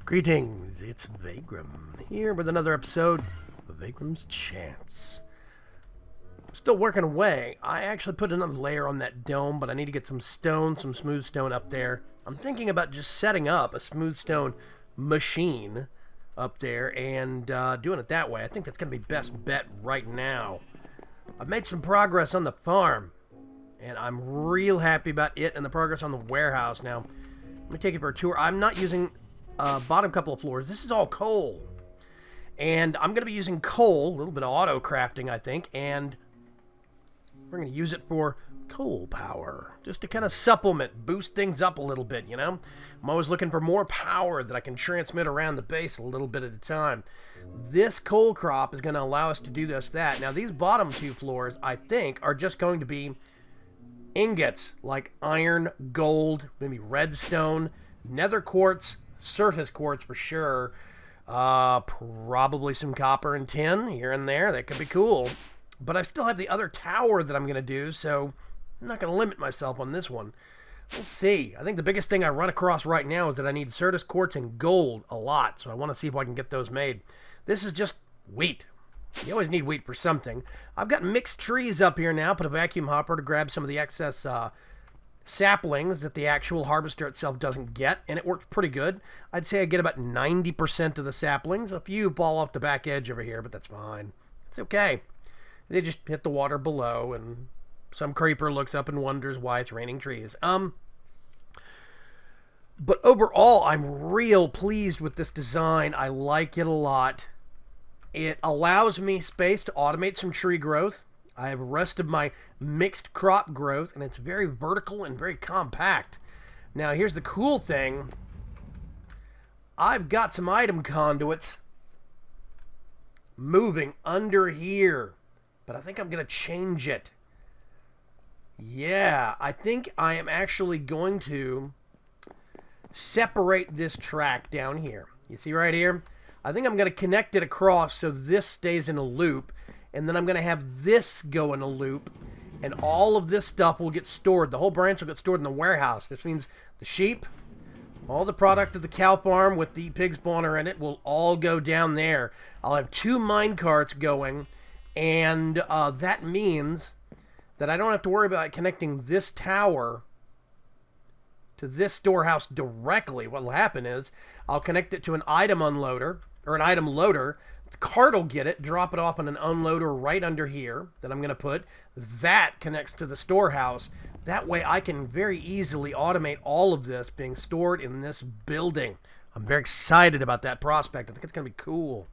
Greetings, it's Vaygrim here with another episode of Vaygrim's Chance. Still working away. I actually put another layer on that dome, but I need to get some stone, some smooth stone up there. I'm thinking about just setting up a smooth stone machine up there and doing it that way. I think that's going to be best bet right now. I've made some progress on the farm, and I'm real happy about it and the progress on the warehouse. Now, let me take you for a tour. I'm not using bottom couple of floors. This is all coal. And I'm going to be using coal, a little bit of auto crafting, I think, and we're going to use it for coal power, just to kind of supplement, boost things up a little bit, you know? I'm always looking for more power that I can transmit around the base a little bit at a time. This coal crop is going to allow us to do just that. Now, these bottom two floors, I think, are just going to be ingots, like iron, gold, maybe redstone, nether quartz, surface quartz for sure, probably some copper and tin here and there. That could be cool. But I still have the other tower that I'm going to do, so I'm not going to limit myself on this one. We'll see. I think the biggest thing I run across right now is that I need surface quartz and gold a lot, so I want to see if I can get those made. This is just wheat. You always need wheat for something. I've got mixed trees up here now. Put a vacuum hopper to grab some of the excess saplings that the actual harvester itself doesn't get, and it works pretty good. I'd say I get about 90% of the saplings. A few fall off the back edge over here, but that's fine. It's okay. They just hit the water below, and some creeper looks up and wonders why it's raining trees. But overall, I'm real pleased with this design. I like it a lot. It allows me space to automate some tree growth. I have rest of my mixed crop growth, and it's very vertical and very compact. Now, here's the cool thing. I've got some item conduits moving under here, but I think I'm going to change it. Yeah, I think I am actually going to separate this track down here. You see right here? I think I'm going to connect it across so this stays in a loop. And then I'm going to have this go in a loop, and all of this stuff will get stored. The whole branch will get stored in the warehouse. This means the sheep, all the product of the cow farm with the pig spawner in it will all go down there. I'll have 2 mine carts going, and that means that I don't have to worry about connecting this tower to this storehouse directly. What will happen is I'll connect it to an item unloader, or an item loader. The cart will get it, drop it off on an unloader right under here that I'm going to put. That connects to the storehouse. That way I can very easily automate all of this being stored in this building. I'm very excited about that prospect. I think it's going to be cool.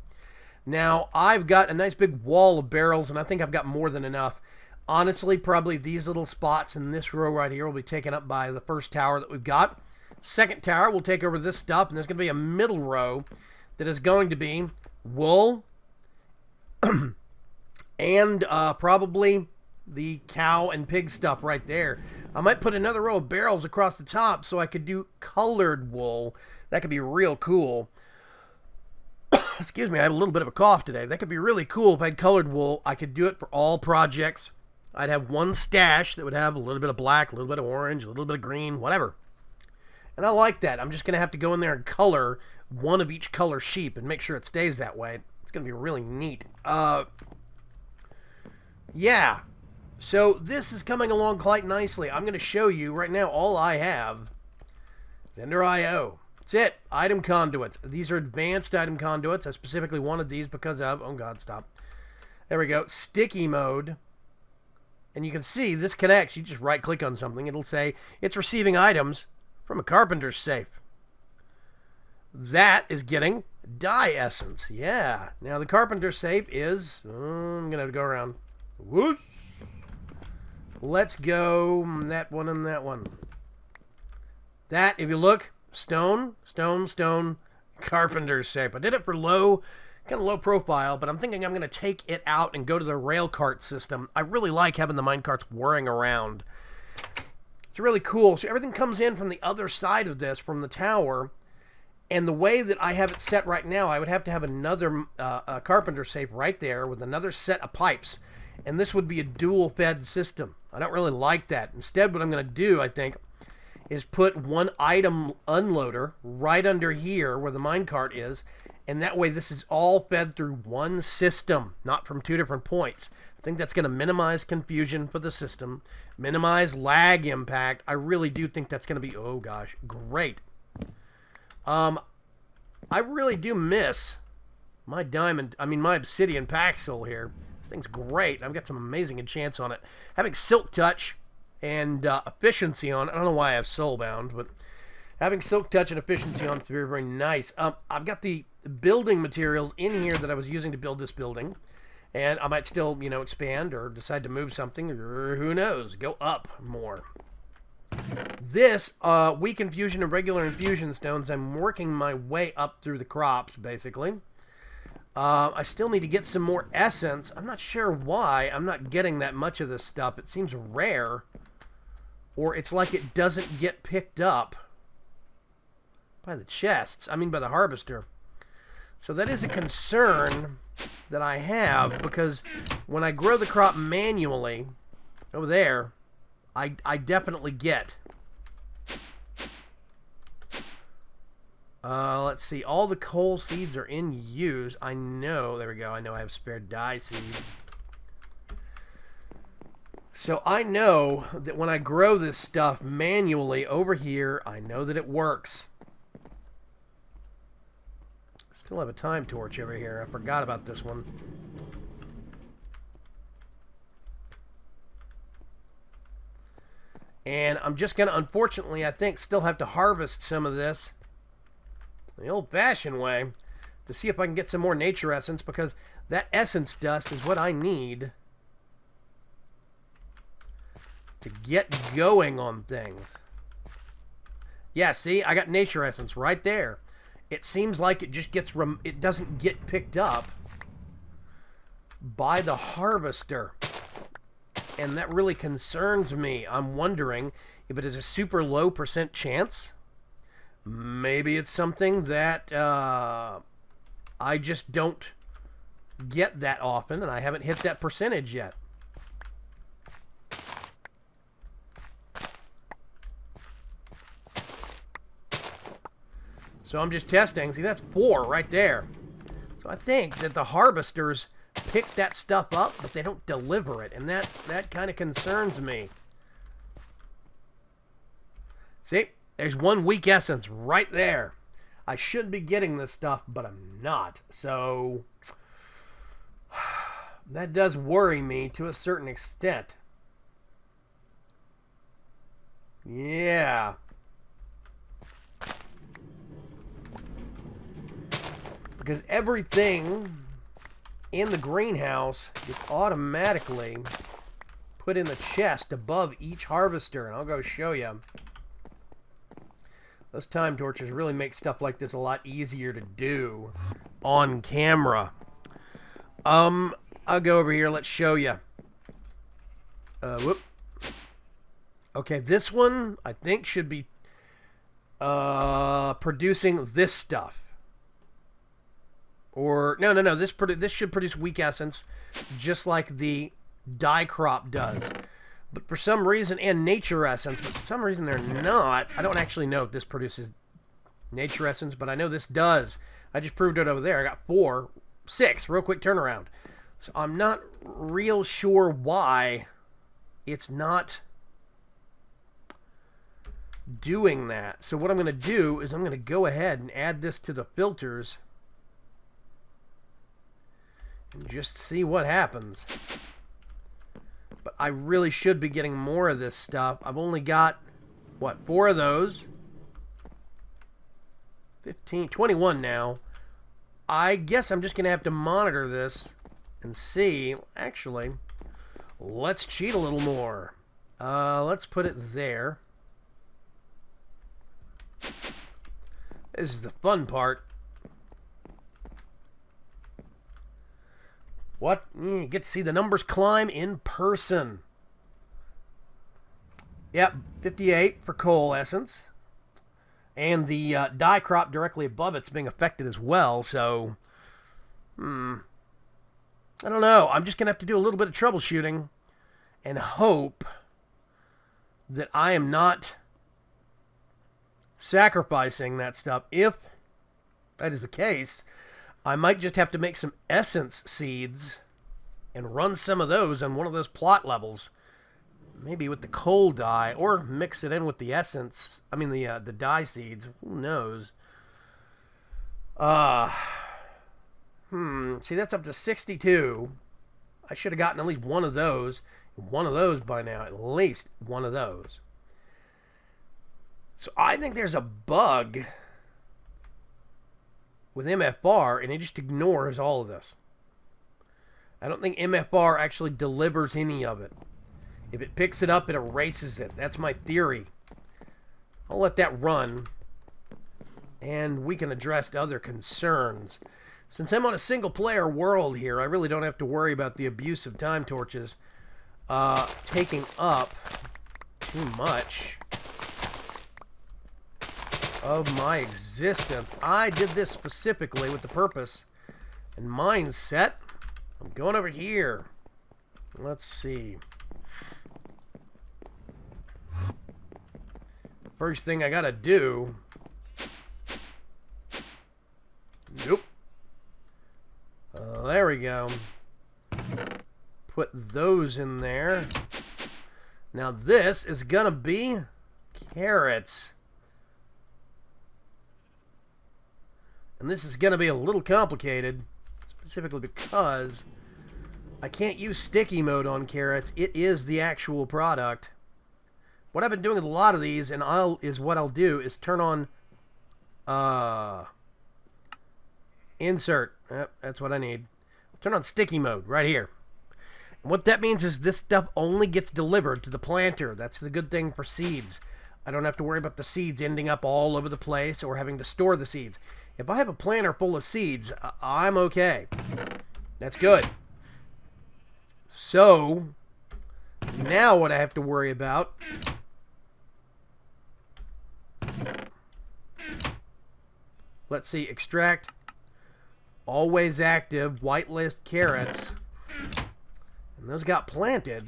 Now, I've got a nice big wall of barrels, and I think I've got more than enough. Honestly, probably these little spots in this row right here will be taken up by the first tower that we've got. Second tower will take over this stuff, and there's going to be a middle row that is going to be wool and probably the cow and pig stuff right there. I might put another row of barrels across the top so I could do colored wool. That could be real cool. Excuse me, I have a little bit of a cough today. That could be really cool if I had colored wool. I could do it for all projects. I'd have one stash that would have a little bit of black, a little bit of orange, a little bit of green, whatever. And I like that. I'm just going to have to go in there and color one of each color sheep and make sure it stays that way. It's going to be really neat. Yeah. So this is coming along quite nicely. I'm going to show you right now all I have is Enderio. That's it. Item conduits. These are advanced item conduits. I specifically wanted these because of, oh God, stop. There we go. Sticky mode. And you can see this connects. You just right click on something. It'll say it's receiving items from a carpenter's safe. That is getting dye essence. Yeah. Now the carpenter's safe is, I'm going to have to go around. Whoosh. Let's go that one and that one. That, if you look, stone, carpenter's safe. I did it for low, kind of low profile, but I'm thinking I'm going to take it out and go to the rail cart system. I really like having the mine carts whirring around. It's really cool. So everything comes in from the other side of this, from the tower. And the way that I have it set right now, I would have to have another carpenter safe right there with another set of pipes. And this would be a dual fed system. I don't really like that. Instead, what I'm going to do, I think, is put one item unloader right under here where the minecart is, and that way this is all fed through one system, not from two different points. I think that's going to minimize confusion for the system, minimize lag impact. I really do think that's going to be, oh gosh, great. I really do miss my my obsidian paxel here. This thing's great. I've got some amazing enchants on it. Having silk touch and efficiency on it. I don't know why I have soulbound, but having silk touch and efficiency on it's very, very nice. I've got the building materials in here that I was using to build this building, and I might still, expand or decide to move something, or who knows, go up more. This weak infusion and regular infusion stones, I'm working my way up through the crops, basically. I still need to get some more essence. I'm not sure why I'm not getting that much of this stuff. It seems rare, or it's like it doesn't get picked up by the chests. By the harvester. So that is a concern that I have, because when I grow the crop manually over there, I definitely get. Let's see. All the coal seeds are in use. I know. There we go. I know I have spare dye seeds. So I know that when I grow this stuff manually over here, I know that it works. Still have a time torch over here. I forgot about this one. And I'm just going to, unfortunately, I think, still have to harvest some of this the old-fashioned way to see if I can get some more nature essence, because that essence dust is what I need to get going on things. Yeah, see, I got nature essence right there. It seems like it just gets, it doesn't get picked up by the harvester. And that really concerns me. I'm wondering if it is a super low % chance. Maybe it's something that I just don't get that often, and I haven't hit that percentage yet. So I'm just testing. See, that's 4 right there. So I think that the harvesters pick that stuff up, but they don't deliver it, and that kind of concerns me. See, there's one weak essence right there. I should be getting this stuff, but I'm not. So that does worry me to a certain extent. Yeah. Because everything in the greenhouse is automatically put in the chest above each harvester. And I'll go show you. Those time torches really make stuff like this a lot easier to do on camera. I'll go over here. Let's show you. Whoop. Okay, this one I think should be producing this stuff. Or no. This should produce weak essence, just like the dye crop does. But for some reason, and nature essence, but for some reason they're not. I don't actually know if this produces nature essence, but I know this does. I just proved it over there. I got 4, 6, real quick turnaround. So I'm not real sure why it's not doing that. So what I'm going to do is I'm going to go ahead and add this to the filters and just see what happens. But I really should be getting more of this stuff. I've only got, what, 4 of those? 15, 21 now. I guess I'm just going to have to monitor this and see. Actually, let's cheat a little more. Let's put it there. This is the fun part. What? You get to see the numbers climb in person. Yep, 58 for coal essence. And the dye crop directly above it's being affected as well, so... I don't know. I'm just going to have to do a little bit of troubleshooting and hope that I am not sacrificing that stuff. If that is the case, I might just have to make some essence seeds and run some of those on one of those plot levels. Maybe with the coal dye, or mix it in with the essence. I mean, the dye seeds. Who knows? See, that's up to 62. I should have gotten at least one of those. One of those by now. At least one of those. So I think there's a bug with MFR, and it just ignores all of this. I don't think MFR actually delivers any of it. If it picks it up, it erases it. That's my theory. I'll let that run, and we can address other concerns. Since I'm on a single-player world here, I really don't have to worry about the abuse of time torches taking up too much of my existence. I did this specifically with the purpose and mindset. I'm going over here. Let's see. First thing I gotta do... Nope. There we go. Put those in there. Now this is gonna be carrots. And this is gonna be a little complicated, specifically because I can't use sticky mode on carrots. It is the actual product. What I've been doing with a lot of these, and what I'll do is turn on insert. Yep, that's what I need. Turn on sticky mode right here. And what that means is this stuff only gets delivered to the planter. That's the good thing for seeds. I don't have to worry about the seeds ending up all over the place or having to store the seeds. If I have a planter full of seeds, I'm okay. That's good. So, now what I have to worry about... Let's see, extract, always active, whitelist carrots. And those got planted.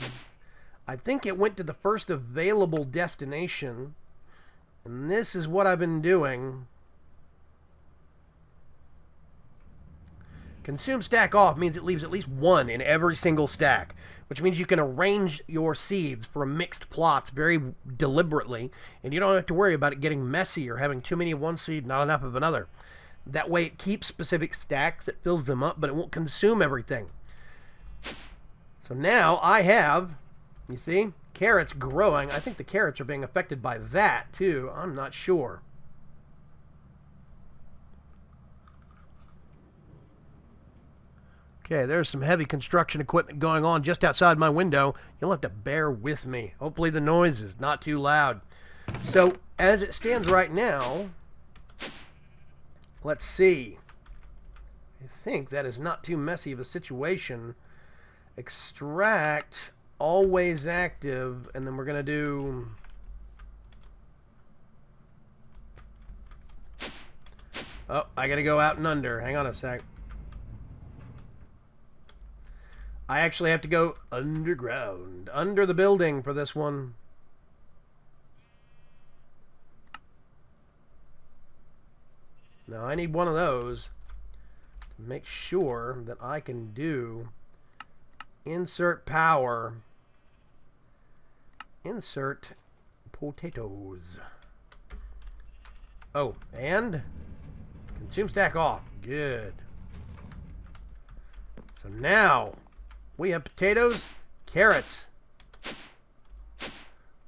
I think it went to the first available destination. And this is what I've been doing. Consume stack off means it leaves at least one in every single stack, which means you can arrange your seeds for mixed plots very deliberately, and you don't have to worry about it getting messy or having too many of one seed, not enough of another. That way it keeps specific stacks, it fills them up, but it won't consume everything. So now I have, you see, carrots growing. I think the carrots are being affected by that too. I'm not sure. Okay, there's some heavy construction equipment going on just outside my window. You'll have to bear with me. Hopefully the noise is not too loud. So, as it stands right now, let's see. I think that is not too messy of a situation. Extract, always active, and then we're going to do... Oh, I got to go out and under. Hang on a sec. I actually have to go underground, under the building for this one. Now I need one of those to make sure that I can do insert power, insert potatoes. Oh, and consume stack off. Good. So now we have potatoes, carrots.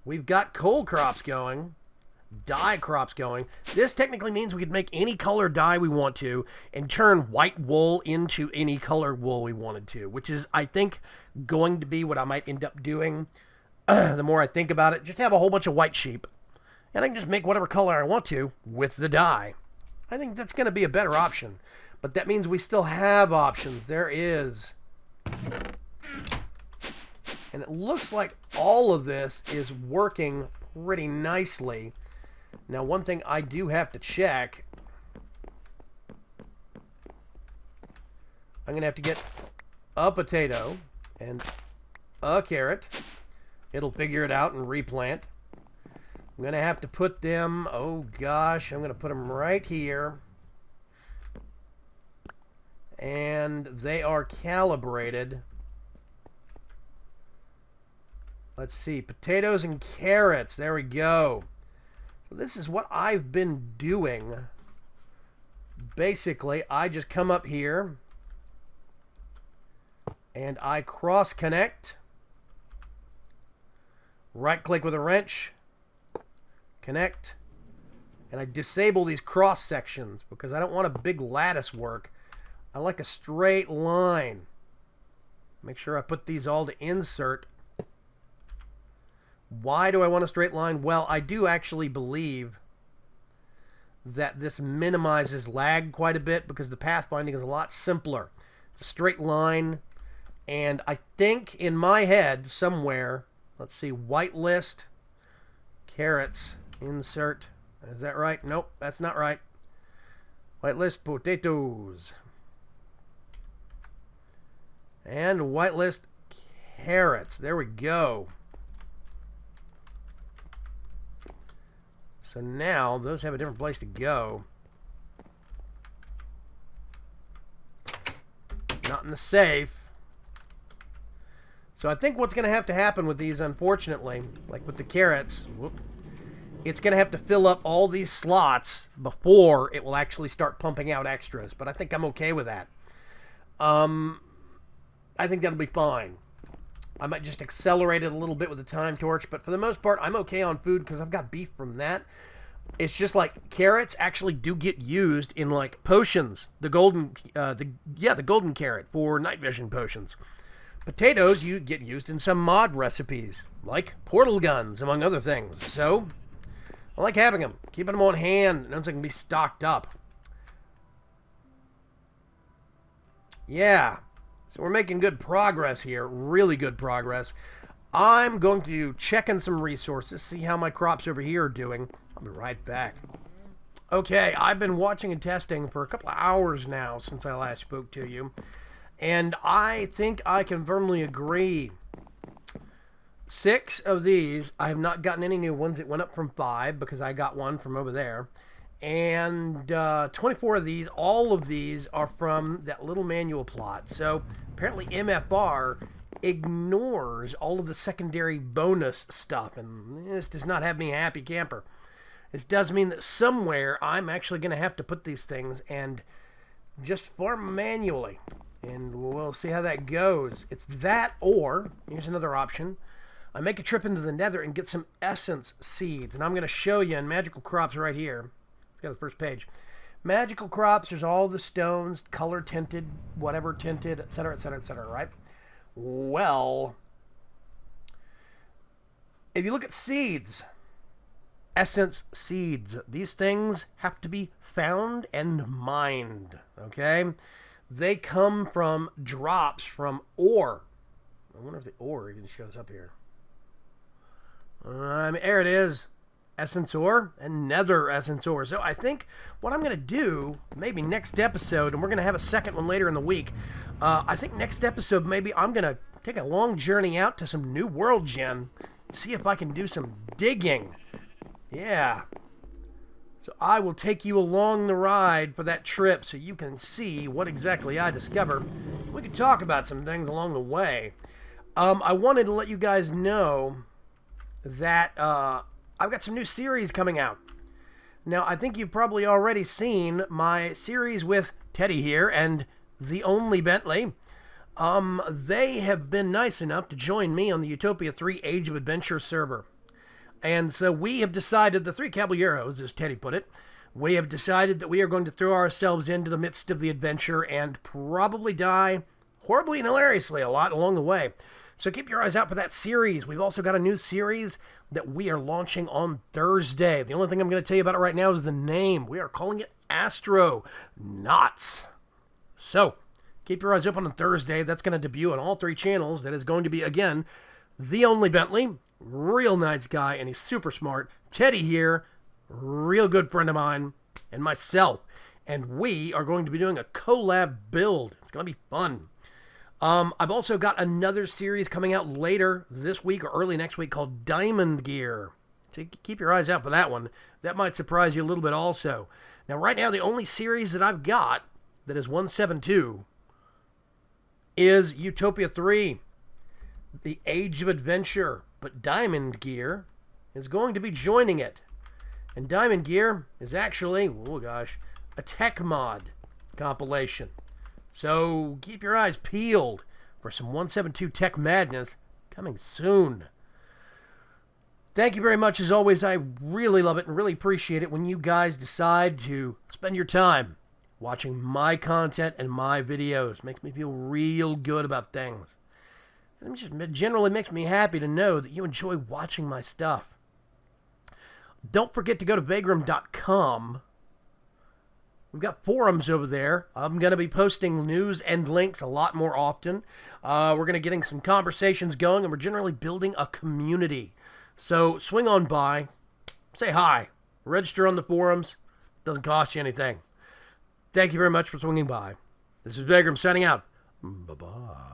We've got coal crops going, dye crops going. This technically means we could make any color dye we want to and turn white wool into any color wool we wanted to, which is, I think, going to be what I might end up doing. The more I think about it, just have a whole bunch of white sheep, and I can just make whatever color I want to with the dye. I think that's going to be a better option, but that means we still have options. There is... And it looks like all of this is working pretty nicely. Now, one thing I do have to check. I'm going to have to get a potato and a carrot. It'll figure it out and replant. I'm going to have to put them, oh gosh, I'm going to put them right here. And they are calibrated. Let's see, potatoes and carrots, there we go. So this is what I've been doing. Basically, I just come up here and I cross connect. Right click with a wrench, connect, and I disable these cross sections because I don't want a big lattice work. I like a straight line. Make sure I put these all to insert. Why do I want a straight line? Well, I do actually believe that this minimizes lag quite a bit because the path binding is a lot simpler. It's a straight line, and I think in my head somewhere, let's see, whitelist, carrots, insert. Is that right? Nope, that's not right. Whitelist potatoes. And whitelist carrots. There we go. So now those have a different place to go. Not in the safe. So I think what's going to have to happen with these, unfortunately, like with the carrots, it's going to have to fill up all these slots before it will actually start pumping out extras. But I think I'm okay with that. I think that'll be fine. I might just accelerate it a little bit with the time torch, but for the most part, I'm okay on food because I've got beef from that. It's just like carrots actually do get used in like potions. The golden carrot for night vision potions. Potatoes you get used in some mod recipes, like portal guns, among other things. So I like having them, keeping them on hand, and so they can be stocked up. Yeah. So we're making good progress here, really good progress. I'm going to check in some resources, see how my crops over here are doing. I'll be right back. Okay, I've been watching and testing for a couple of hours now since I last spoke to you. And I think I can firmly agree. 6 of these, I have not gotten any new ones. It went up from 5 because I got one from over there. And 24 of these, all of these are from that little manual plot. So apparently MFR ignores all of the secondary bonus stuff. And this does not have me a happy camper. This does mean that somewhere I'm actually going to have to put these things and just farm manually. And we'll see how that goes. It's that, or here's another option. I make a trip into the nether and get some essence seeds. And I'm going to show you in Magical Crops right here. It's got the first page. Magical Crops, there's all the stones, color tinted, whatever tinted, etc., etc., etc., right? Well, if you look at seeds, essence seeds, these things have to be found and mined, okay? They come from drops from ore. I wonder if the ore even shows up here. There it is. Essence ore and nether essence ore. So I think what I'm going to do, maybe next episode, and we're going to have a second one later in the week, I think next episode maybe I'm going to take a long journey out to some New World Gen, see if I can do some digging. Yeah. So I will take you along the ride for that trip so you can see what exactly I discover. We could talk about some things along the way. I wanted to let you guys know that I've got some new series coming out. Now, I think you've probably already seen my series with Teddy here and the only Bentley. They have been nice enough to join me on the Utopia 3 Age of Adventure server. And so we have decided, the 3 Caballeros, as Teddy put it, we have decided that we are going to throw ourselves into the midst of the adventure and probably die horribly and hilariously a lot along the way. So keep your eyes out for that series. We've also got a new series that we are launching on Thursday. The only thing I'm going to tell you about it right now is the name. We are calling it Astronauts. So keep your eyes open on Thursday. That's going to debut on all 3 channels. That is going to be, again, the only Bentley, real nice guy, and he's super smart. Teddy here, real good friend of mine, and myself. And we are going to be doing a collab build. It's going to be fun. I've also got another series coming out later this week or early next week called Diamond Gear. keep your eyes out for that one. That might surprise you a little bit also. Now, right now, the only series that I've got that is 172 is Utopia 3, The Age of Adventure. But Diamond Gear is going to be joining it. And Diamond Gear is actually, oh gosh, a tech mod compilation. So keep your eyes peeled for some 172 tech madness coming soon. Thank you very much as always. I really love it and really appreciate it when you guys decide to spend your time watching my content and my videos. Makes me feel real good about things. It generally makes me happy to know that you enjoy watching my stuff. Don't forget to go to Vaygrim.com. We've got forums over there. I'm going to be posting news and links a lot more often. We're going to getting some conversations going, and we're generally building a community. So swing on by, say hi, register on the forums. Doesn't cost you anything. Thank you very much for swinging by. This is Vaygrim signing out. Bye-bye.